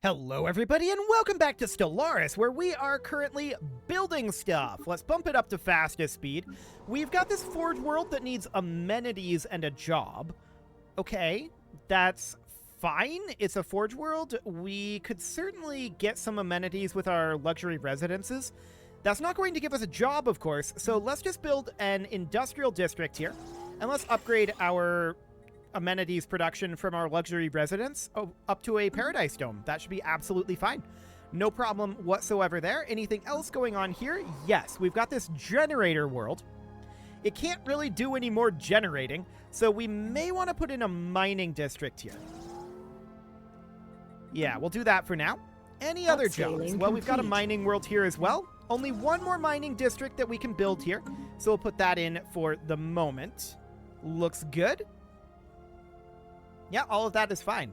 Hello everybody and welcome back to Stellaris, where we are currently building stuff. Let's bump it up to fastest speed. We've got this forge world that needs amenities and a job. Okay, that's fine. It's a forge world. We could certainly get some amenities with our luxury residences. That's not going to give us a job, of course, so let's just build an industrial district here, and let's upgrade our amenities production from our luxury residence up to a paradise dome. That should be absolutely fine. No problem whatsoever there. Anything else going on here? Yes, we've got this generator world. It can't really do any more generating, so we may want to put in a mining district here. Yeah, we'll do that for now. Any other jobs? Well, we've got a mining world here as well. Only one more mining district that we can build here, so we'll put that in for the moment. Looks good. Yeah, all of that is fine.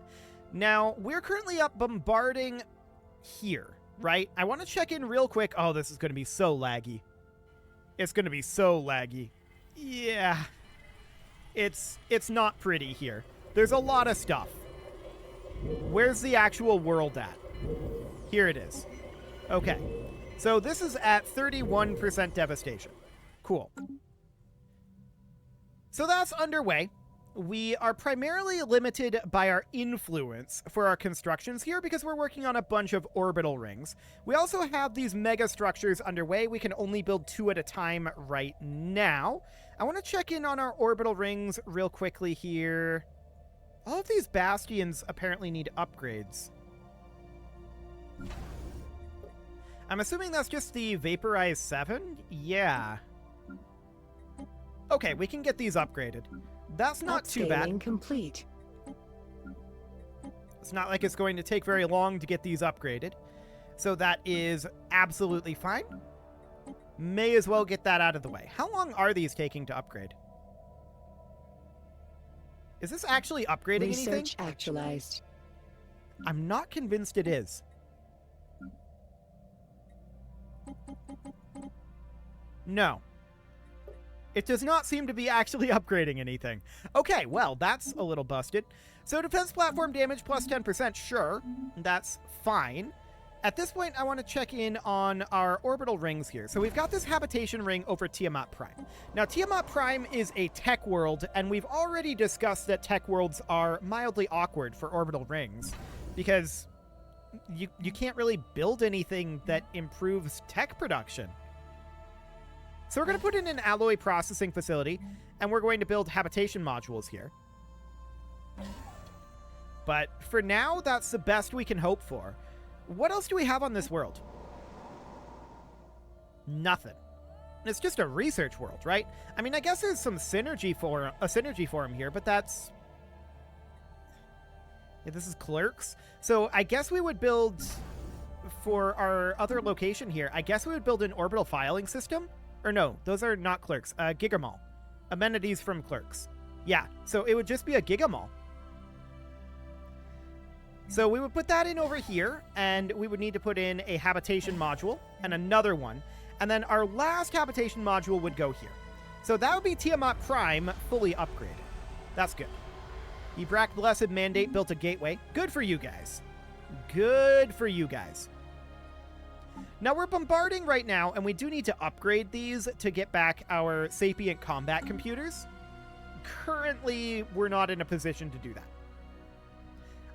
Now, we're currently up bombarding here, right? I want to check in real quick. Oh, this is going to be so laggy. It's going to be so laggy. Yeah. It's not pretty here. There's a lot of stuff. Where's the actual world at? Here it is. Okay. So this is at 31% devastation. Cool. So that's underway. We are primarily limited by our influence for our constructions here because we're working on a bunch of orbital rings. We also have these mega structures underway. We can only build 2 at a time right now. I want to check in on our orbital rings real quickly here. All of these bastions apparently need upgrades. I'm assuming that's just the Vaporized 7? Yeah. Okay, we can get these upgraded. That's not too bad. Complete. It's not like it's going to take very long to get these upgraded. So that is absolutely fine. May as well get that out of the way. How long are these taking to upgrade? Is this actually upgrading anything? Research actualized. I'm not convinced it is. No. It does not seem to be actually upgrading anything. Okay, well, that's a little busted. So defense platform damage plus 10%, sure. That's fine. At this point, I want to check in on our orbital rings here. So we've got this habitation ring over Tiamat Prime. Now, Tiamat Prime is a tech world, and we've already discussed that tech worlds are mildly awkward for orbital rings because you can't really build anything that improves tech production. So we're going to put in an alloy processing facility, and we're going to build habitation modules here. But for now, that's the best we can hope for. What else do we have on this world? Nothing. It's just a research world, right? I mean, I guess there's some synergy forum here, but that's... Yeah, this is clerks. So I guess we would build, for our other location here, I guess we would build an orbital filing system. Or no, those are not clerks. Gigamall. Amenities from clerks. Yeah, so it would just be a Gigamall. So we would put that in over here, and we would need to put in a habitation module and another one. And then our last habitation module would go here. So that would be Tiamat Prime fully upgraded. That's good. Ibrak Blessed Mandate built a gateway. Good for you guys. Good for you guys. Now, we're bombarding right now, and we do need to upgrade these to get back our sapient combat computers. Currently, we're not in a position to do that.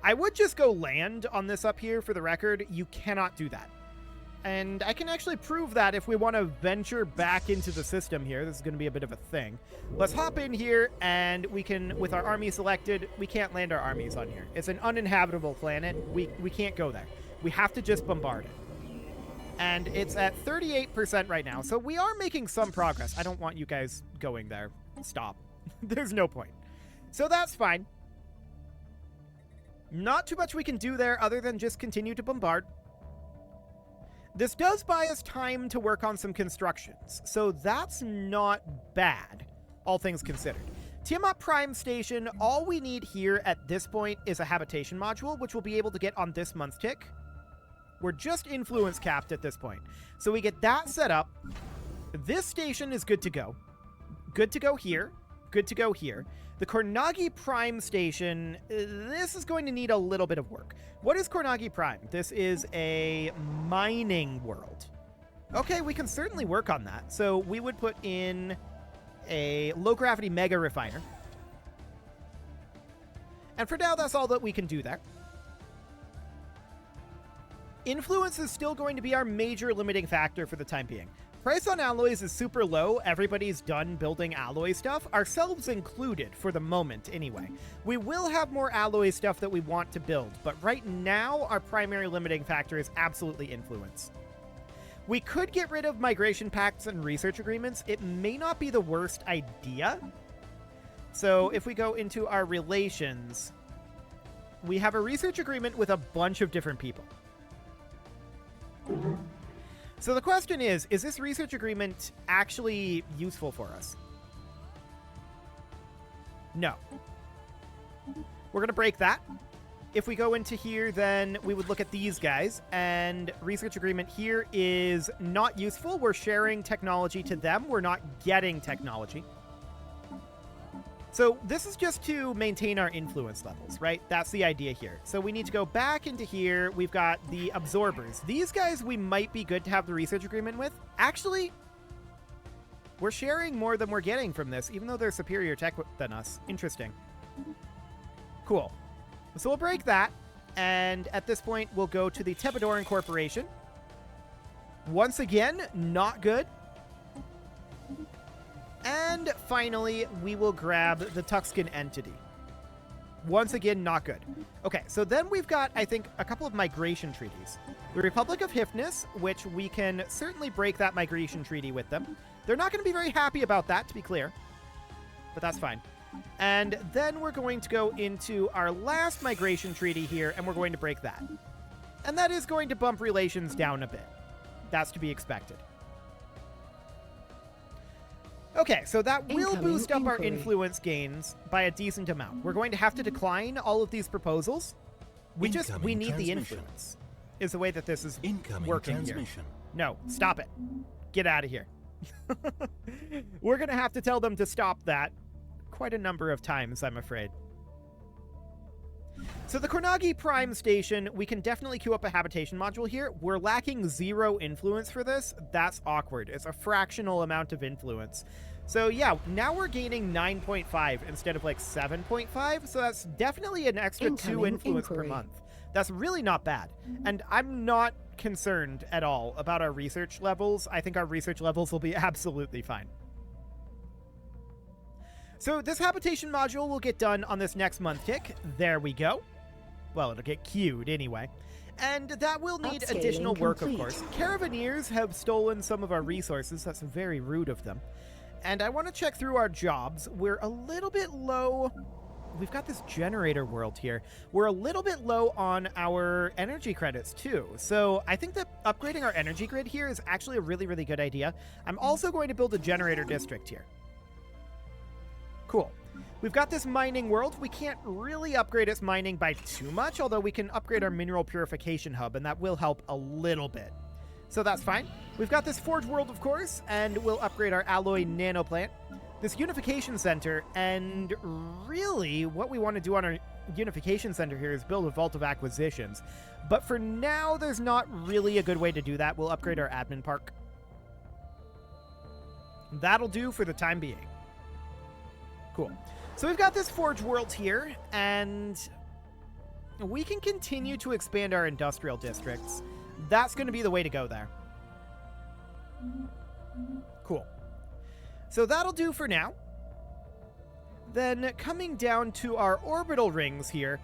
I would just go land on this up here for the record. You cannot do that. And I can actually prove that if we want to venture back into the system here. This is going to be a bit of a thing. Let's hop in here, and we can, with our army selected, we can't land our armies on here. It's an uninhabitable planet. We can't go there. We have to just bombard it. And it's at 38% right now, so we are making some progress. I don't want you guys going there. Stop. There's no point. So that's fine. Not too much we can do there other than just continue to bombard. This does buy us time to work on some constructions, so that's not bad, all things considered. Tiamat Prime Station, all we need here at this point is a habitation module, which we'll be able to get on this month's tick. We're just influence capped at this point. So we get that set up. This station is good to go. Good to go here. good to go here. The Conglomerate Prime Station, this is going to need a little bit of work. What is Conglomerate Prime? This is a mining world. Okay, we can certainly work on that. So we would put in a low-gravity mega refiner. And for now, that's all that we can do there. Influence is still going to be our major limiting factor for the time being. Price on alloys is super low. Everybody's done building alloy stuff, ourselves included for the moment anyway. We will have more alloy stuff that we want to build, but right now our primary limiting factor is absolutely influence. We could get rid of migration pacts and research agreements. It may not be the worst idea. So if we go into our relations, we have a research agreement with a bunch of different people. So the question is this research agreement actually useful for us? No. We're going to break that. If we go into here, then we would look at these guys, and research agreement here is not useful. We're sharing technology to them. We're not getting technology. So this is just to maintain our influence levels, right? That's the idea here. So we need to go back into here. We've got the absorbers. These guys we might be good to have the research agreement with. Actually, we're sharing more than we're getting from this, even though they're superior tech than us. Interesting. Cool. So we'll break that, and at this point, we'll go to the Tebadoran Corporation. Once again, not good. And finally, we will grab the Tuxcan entity. Once again, not good. Okay, so then we've got, I think, a couple of migration treaties. The Republic of Hypnis, which we can certainly break that migration treaty with them. They're not going to be very happy about that, to be clear. But that's fine. And then we're going to go into our last migration treaty here, and we're going to break that. And that is going to bump relations down a bit. That's to be expected. Okay, so that will boost up our influence gains by a decent amount. We're going to have to decline all of these proposals. We need the influence, is the way that this is working here. No, stop it. Get out of here. We're going to have to tell them to stop that quite a number of times, I'm afraid. So the Conglomerate Prime Station, we can definitely queue up a habitation module here. We're lacking 0 influence for this. That's awkward. It's a fractional amount of influence. So yeah, now we're gaining 9.5 instead of like 7.5. So that's definitely an extra 2 influence per month. That's really not bad. And I'm not concerned at all about our research levels. I think our research levels will be absolutely fine. So this habitation module will get done on this next month tick. There we go. Well, it'll get queued anyway. And that will need additional work, of course. Caravaneers have stolen some of our resources. That's very rude of them. And I want to check through our jobs. We're a little bit low. We've got this generator world here. We're a little bit low on our energy credits, too. So I think that upgrading our energy grid here is actually a really, really good idea. I'm also going to build a generator district here. Cool. We've got this mining world. We can't really upgrade its mining by too much, although we can upgrade our mineral purification hub, and that will help a little bit. So that's fine. We've got this forge world, of course, and we'll upgrade our alloy nano plant. This unification center, and really what we want to do on our unification center here is build a vault of acquisitions. But for now, there's not really a good way to do that. We'll upgrade our admin park. That'll do for the time being. Cool. So we've got this forge world here, and we can continue to expand our industrial districts. That's going to be the way to go there. Cool. So that'll do for now. Then coming down to our orbital rings here,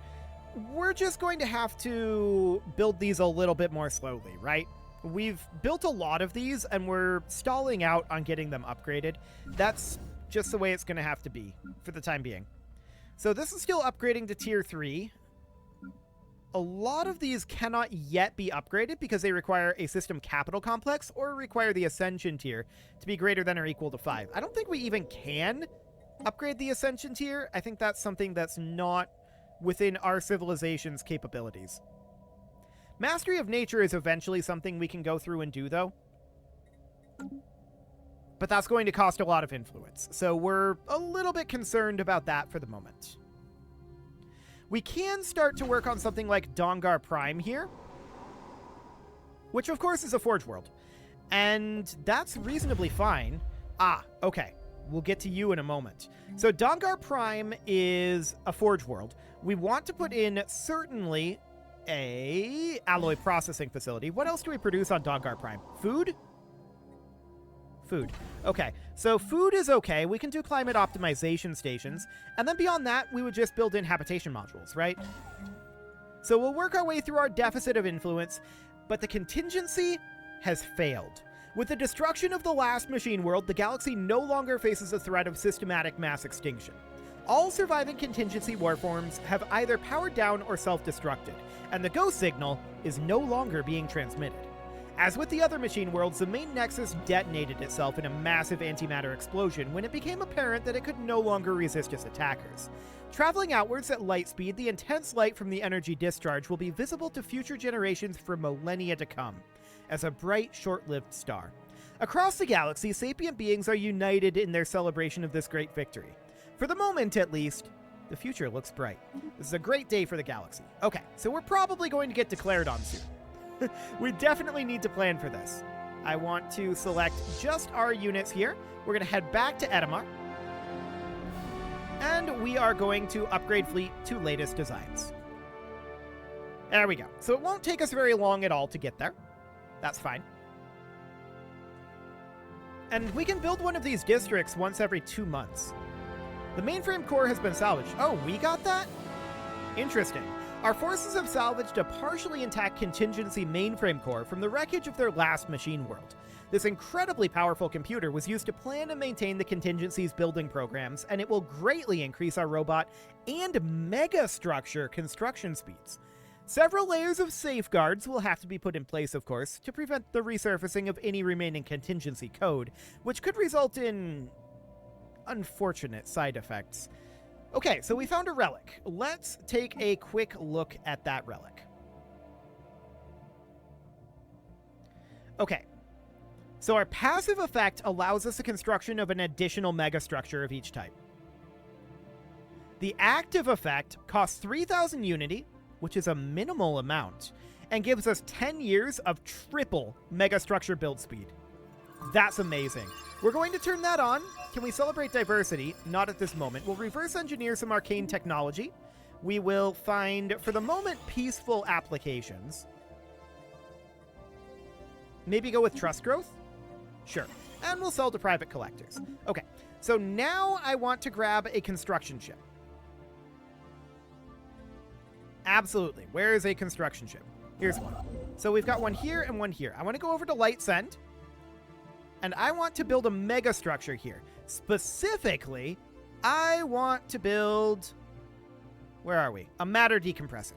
we're just going to have to build these a little bit more slowly, right? We've built a lot of these, and we're stalling out on getting them upgraded. That's just the way it's going to have to be for the time being. So this is still upgrading to tier 3. A lot of these cannot yet be upgraded because they require a system capital complex or require the ascension tier to be greater than or equal to 5. I don't think we even can upgrade the ascension tier. I think that's something that's not within our civilization's capabilities. Mastery of nature is eventually something we can go through and do, though. but that's going to cost a lot of influence, so we're a little bit concerned about that for the moment. We can start to work on something like Dongar Prime here, which of course is a Forge world, and that's reasonably fine. Okay. We'll get to you in a moment. So Dongar Prime is a Forge world. We want to put in certainly a alloy processing facility. What else do we produce on Dongar Prime? Food? Food. Okay, so food is okay. We can do climate optimization stations. And then beyond that, we would just build in habitation modules, right? So we'll work our way through our deficit of influence, but the contingency has failed. With the destruction of the last machine world, the galaxy no longer faces a threat of systematic mass extinction. All surviving contingency warforms have either powered down or self-destructed, and the ghost signal is no longer being transmitted. As with the other machine worlds, the main nexus detonated itself in a massive antimatter explosion when it became apparent that it could no longer resist its attackers. Traveling outwards at light speed, the intense light from the energy discharge will be visible to future generations for millennia to come, as a bright, short-lived star. Across the galaxy, sapient beings are united in their celebration of this great victory. For the moment, at least, the future looks bright. This is a great day for the galaxy. Okay, so we're probably going to get declared on soon. We definitely need to plan for this. I want to select just our units here. We're going to head back to Edamar. And we are going to upgrade fleet to latest designs. There we go. So it won't take us very long at all to get there. That's fine. And we can build one of these districts once every 2 months. The mainframe core has been salvaged. Oh, we got that? Interesting. Our forces have salvaged a partially intact contingency mainframe core from the wreckage of their last machine world. This incredibly powerful computer was used to plan and maintain the contingency's building programs, and it will greatly increase our robot and megastructure construction speeds. Several layers of safeguards will have to be put in place, of course, to prevent the resurfacing of any remaining contingency code, which could result in unfortunate side effects. Okay, so we found a relic. Let's take a quick look at that relic. Okay, so our passive effect allows us the construction of an additional megastructure of each type. The active effect costs 3,000 unity, which is a minimal amount, and gives us 10 years of triple megastructure build speed. That's amazing. We're going to turn that on. Can we celebrate diversity? Not at this moment. We'll reverse engineer some arcane technology. We will find, for the moment, peaceful applications. Maybe go with trust growth? Sure. And we'll sell to private collectors. Okay, so now I want to grab a construction ship. Absolutely. Where is a construction ship? Here's one. So we've got one here and one here. I want to go over to Light's End, and I want to build a mega structure here. Specifically, I want to build... Where are we? A matter decompressor.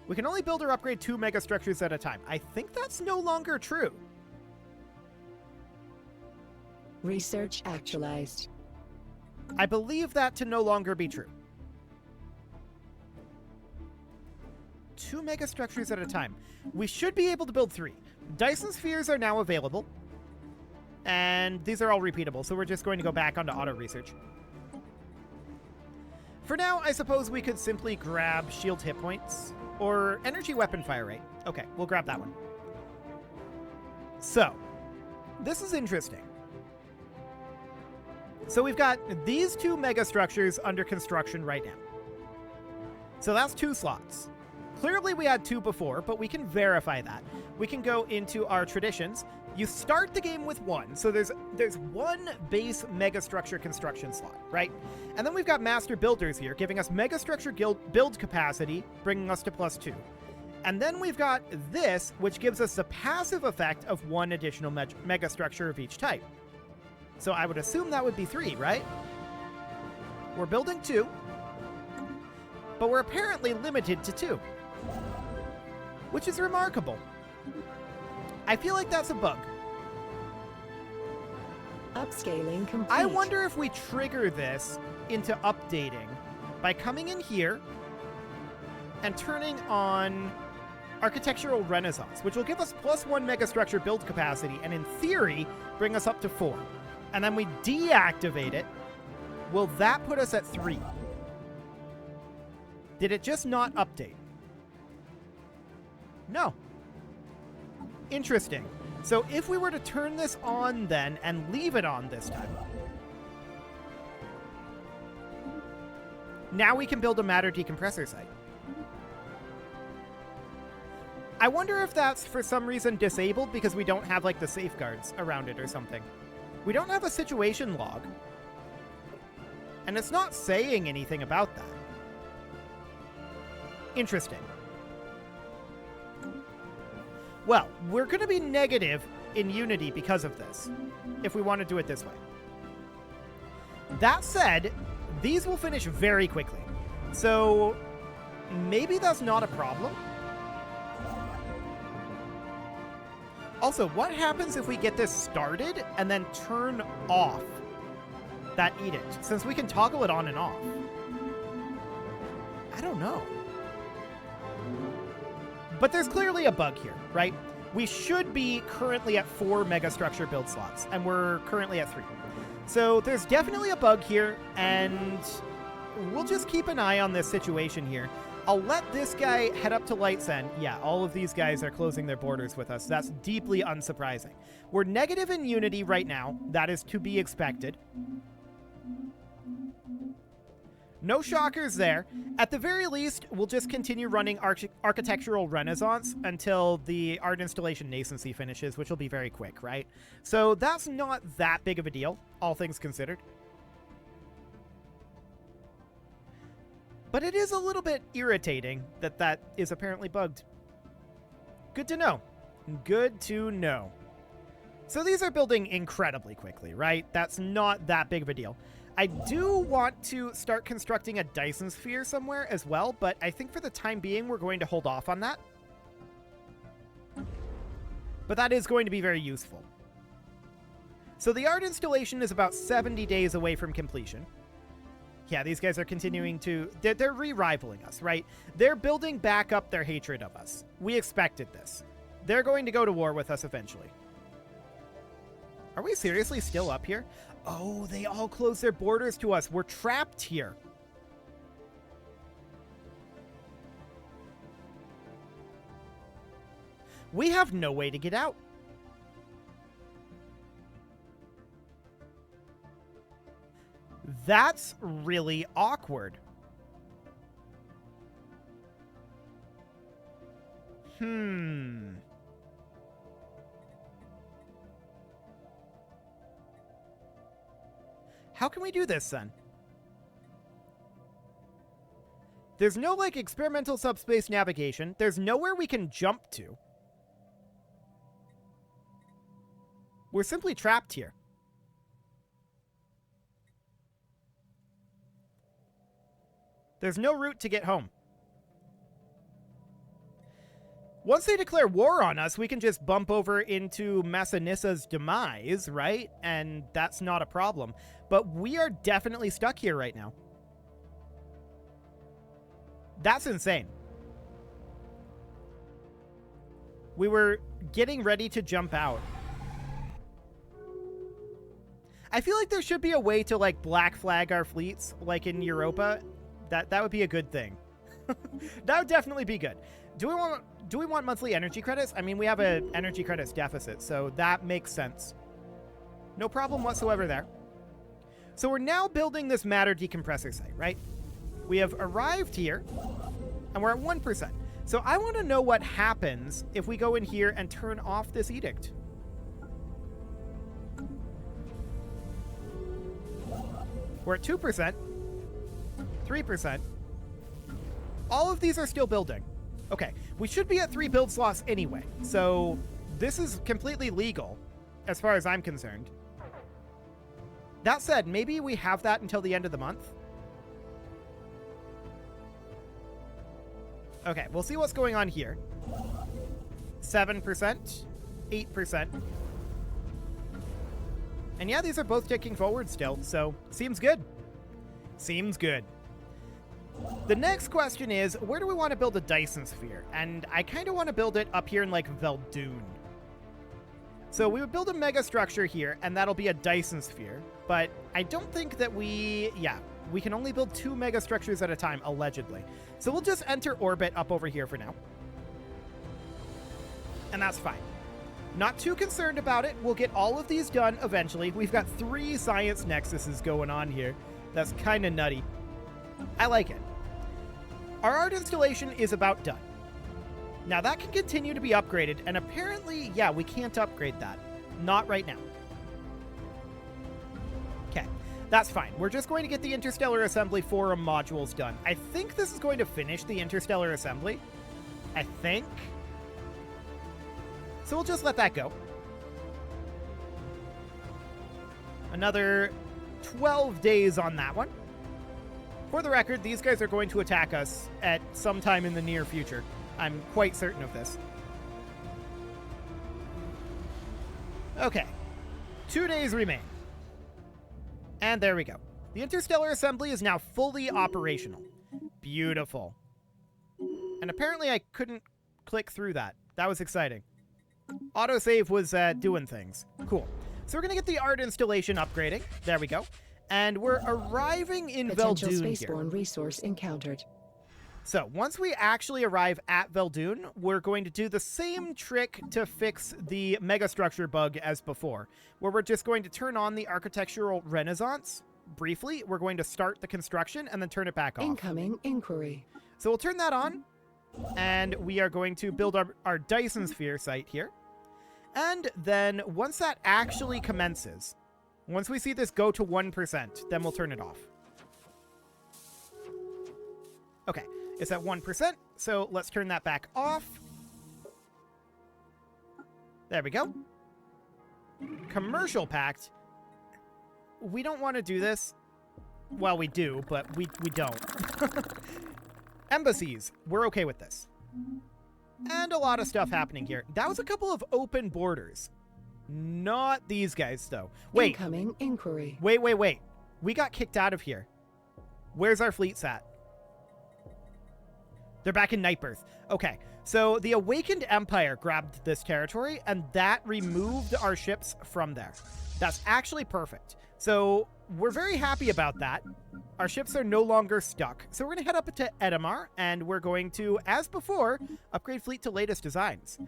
We can only build or upgrade 2 mega structures at a time. I think that's no longer true. Research actualized. I believe that to no longer be true. 2 mega structures at a time. We should be able to build 3. Dyson spheres are now available. And these are all repeatable, so we're just going to go back onto auto research. For now, I suppose we could simply grab shield hit points or energy weapon fire rate. Okay, we'll grab that one. So, this is interesting. So we've got these 2 mega structures under construction right now. So that's 2 slots. Clearly we had 2 before, but we can verify that. We can go into our traditions. You start the game with 1, so there's 1 base megastructure construction slot, right? And then we've got master builders here, giving us megastructure build capacity, bringing us to +2. And then we've got this, which gives us the passive effect of 1 additional megastructure of each type. So I would assume that would be 3, right? We're building 2, but we're apparently limited to 2. Which is remarkable. I feel like that's a bug. Upscaling complete. I wonder if we trigger this into updating by coming in here and turning on Architectural Renaissance, which will give us +1 megastructure build capacity and in theory bring us up to 4. And then we deactivate it. Will that put us at 3? Did it just not update? No. Interesting. So if we were to turn this on then and leave it on this time, now we can build a matter decompressor site. I wonder if that's for some reason disabled because we don't have like the safeguards around it or something. We don't have a situation log. And it's not saying anything about that. Interesting. Well, we're going to be negative in Unity because of this, if we want to do it this way. That said, these will finish very quickly. So maybe that's not a problem. Also, what happens if we get this started and then turn off that edict, since we can toggle it on and off? I don't know. But there's clearly a bug here, right? We should be currently at 4 megastructure build slots, and we're currently at 3. So there's definitely a bug here, and we'll just keep an eye on this situation here. I'll let this guy head up to Light's End. Yeah, all of these guys are closing their borders with us. That's deeply unsurprising. We're negative in Unity right now. That is to be expected. No shockers there. At the very least, we'll just continue running Architectural Renaissance until the Art Installation Nascency finishes, which will be very quick, right? So that's not that big of a deal, all things considered. But it is a little bit irritating that that is apparently bugged. Good to know. Good to know. So these are building incredibly quickly, right? That's not that big of a deal. I do want to start constructing a Dyson sphere somewhere as well, but I think for the time being, we're going to hold off on that. But that is going to be very useful. So the art installation is about 70 days away from completion. Yeah, these guys are continuing to... They're re-rivaling us, right? They're building back up their hatred of us. We expected this. They're going to go to war with us eventually. Are we seriously still up here? Oh, they all closed their borders to us. We're trapped here. We have no way to get out. That's really awkward. How can we do this, then? There's no, like, experimental subspace navigation. There's nowhere we can jump to. We're simply trapped here. There's no route to get home. Once they declare war on us, we can just bump over into Massanissa's demise, right? And that's not a problem. But we are definitely stuck here right now. That's insane. We were getting ready to jump out. I feel like there should be a way to, like, black flag our fleets, like in Europa. That would be a good thing. That would definitely be good. Do we want monthly energy credits? I mean, we have an energy credits deficit, so that makes sense. No problem whatsoever there. So we're now building this matter decompressor site, right? We have arrived here, and we're at 1%. So I want to know what happens if we go in here and turn off this edict. We're at 2%. 3%. All of these are still building. Okay, we should be at 3 build slots anyway, so this is completely legal as far as I'm concerned. That said, maybe we have that until the end of the month. Okay, we'll see what's going on here. 7%, 8%. And yeah, these are both ticking forward still, so seems good. Seems good. The next question is, where do we want to build a Dyson sphere? And I kind of want to build it up here in, like, Veldoon. So we would build a mega structure here, and that'll be a Dyson sphere. But I don't think that we can only build 2 mega structures at a time, allegedly. So we'll just enter orbit up over here for now. And that's fine. Not too concerned about it. We'll get all of these done eventually. We've got 3 science nexuses going on here. That's kind of nutty. I like it. Our art installation is about done. Now that can continue to be upgraded, and apparently, yeah, we can't upgrade that. Not right now. Okay, that's fine. We're just going to get the Interstellar Assembly Forum modules done. I think this is going to finish the Interstellar Assembly. I think. So we'll just let that go. Another 12 days on that one. For the record, these guys are going to attack us at some time in the near future. I'm quite certain of this. Okay. 2 days remain. And there we go. The Interstellar Assembly is now fully operational. Beautiful. And apparently I couldn't click through that. That was exciting. Autosave was doing things. Cool. So we're going to get the art installation upgrading. There we go. And we're arriving in Potential Veldoon spaceborne here. resource encountered. So once we actually arrive at Veldoon, we're going to do the same trick to fix the megastructure bug as before, where we're just going to turn on the architectural renaissance. Briefly, we're going to start the construction and then turn it back off. Incoming inquiry. So we'll turn that on, and we are going to build our Dyson sphere site here. And then once that actually commences, once we see this go to 1%, then we'll turn it off. Okay, it's at 1%, so let's turn that back off. There we go. Commercial pact. We don't want to do this. Well, we do, but we don't. Embassies. We're okay with this. And a lot of stuff happening here. That was a couple of open borders. Not these guys, though. Wait. Incoming inquiry. Wait. We got kicked out of here. Where's our fleets at? They're back in Nightbirth. Okay, so the Awakened Empire grabbed this territory, and that removed our ships from there. That's actually perfect. So we're very happy about that. Our ships are no longer stuck. So we're going to head up to Edamar, and we're going to, as before, upgrade fleet to latest designs.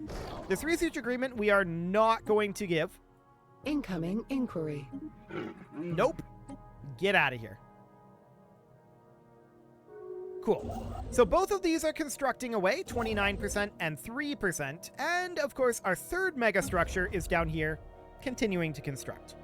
This research agreement we are not going to give. Incoming inquiry. Nope. Get out of here. Cool. So both of these are constructing away, 29% and 3%. And, of course, our third megastructure is down here, continuing to construct.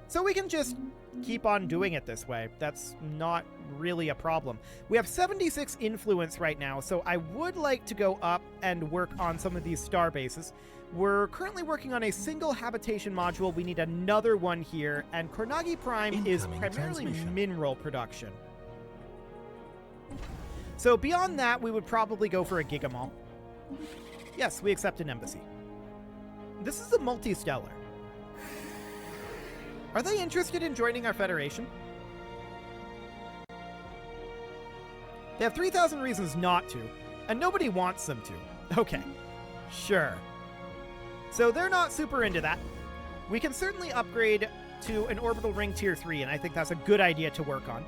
So we can just keep on doing it this way. That's not really a problem. We have 76 influence right now, so I would like to go up and work on some of these star bases. We're currently working on a single habitation module. We need another one here, and Kornagi Prime is primarily mineral production. So beyond that, we would probably go for a Gigamall. Yes, we accept an embassy. This is a multi-stellar. Are they interested in joining our Federation? They have 3,000 reasons not to, and nobody wants them to. Okay, sure. So they're not super into that. We can certainly upgrade to an orbital ring tier 3, and I think that's a good idea to work on.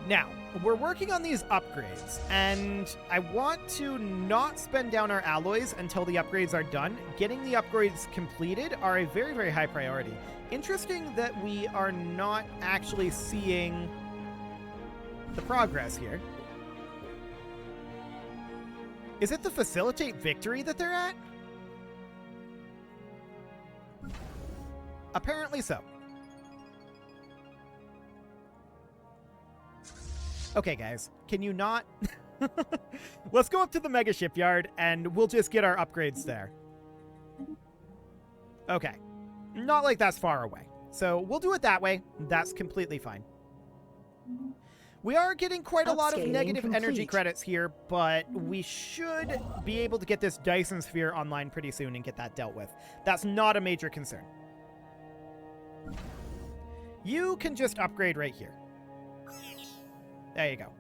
Now, we're working on these upgrades, and I want to not spend down our alloys until the upgrades are done. Getting the upgrades completed are a very, very high priority. Interesting that we are not actually seeing the progress here. Is it the facilitate victory that they're at? Apparently so. Okay, guys, can you not? Let's go up to the mega shipyard, and we'll just get our upgrades there. Okay. Not like that's far away. So we'll do it that way. That's completely fine. We are getting quite a lot of negative energy credits here, but we should be able to get this Dyson sphere online pretty soon and get that dealt with. That's not a major concern. You can just upgrade right here. There you go.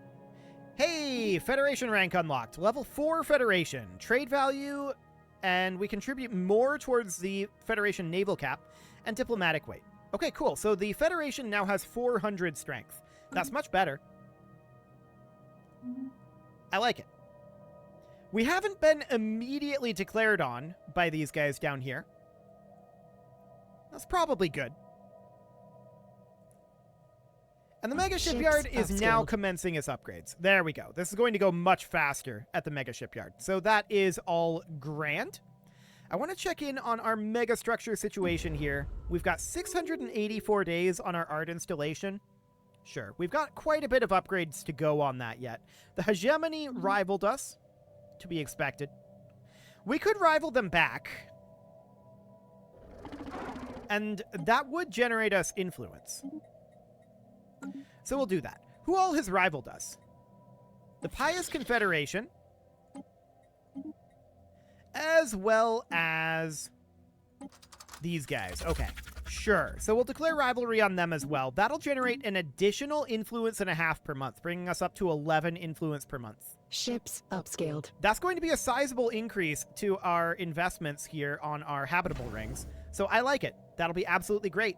Hey, Federation rank unlocked. Level 4 Federation. Trade value, and we contribute more towards the Federation naval cap and diplomatic weight. Okay, cool. So the Federation now has 400 strength. That's much better. I like it. We haven't been immediately declared on by these guys down here. That's probably good. And the Mega Shipyard is now commencing its upgrades. There we go. This is going to go much faster at the Mega Shipyard. So that is all grand. I want to check in on our Mega Structure situation here. We've got 684 days on our art installation. Sure, we've got quite a bit of upgrades to go on that yet. The Hegemony rivaled us, to be expected. We could rival them back, and that would generate us influence. So we'll do that. Who all has rivaled us? The Pious Confederation, as well as these guys. Okay, sure. So we'll declare rivalry on them as well. That'll generate an additional influence and a half per month, bringing us up to 11 influence per month. Ships upscaled. That's going to be a sizable increase to our investments here on our habitable rings. So I like it. That'll be absolutely great.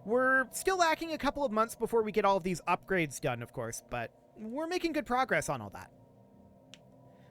We're still lacking a couple of months before we get all of these upgrades done, of course, but we're making good progress on all that.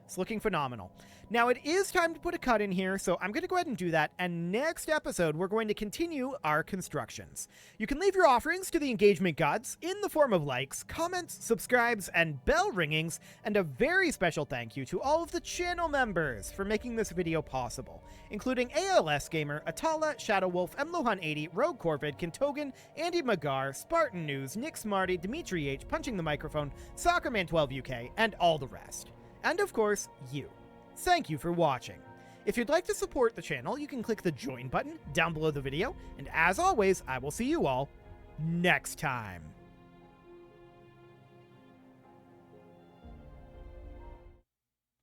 It's looking phenomenal. Now, it is time to put a cut in here, so I'm going to go ahead and do that, and next episode, we're going to continue our constructions. You can leave your offerings to the engagement gods in the form of likes, comments, subscribes, and bell ringings, and a very special thank you to all of the channel members for making this video possible, including ALS Gamer, Atala, Shadowwolf, MLohan80, Rogue Corvid, Kintogan, Andy Magar, Spartan News, Nick Smarty, Dimitri H, Punching the Microphone, Soccerman12UK, and all the rest. And of course, you. Thank you for watching. If you'd like to support the channel, you can click the join button down below the video, and as always, I will see you all next time.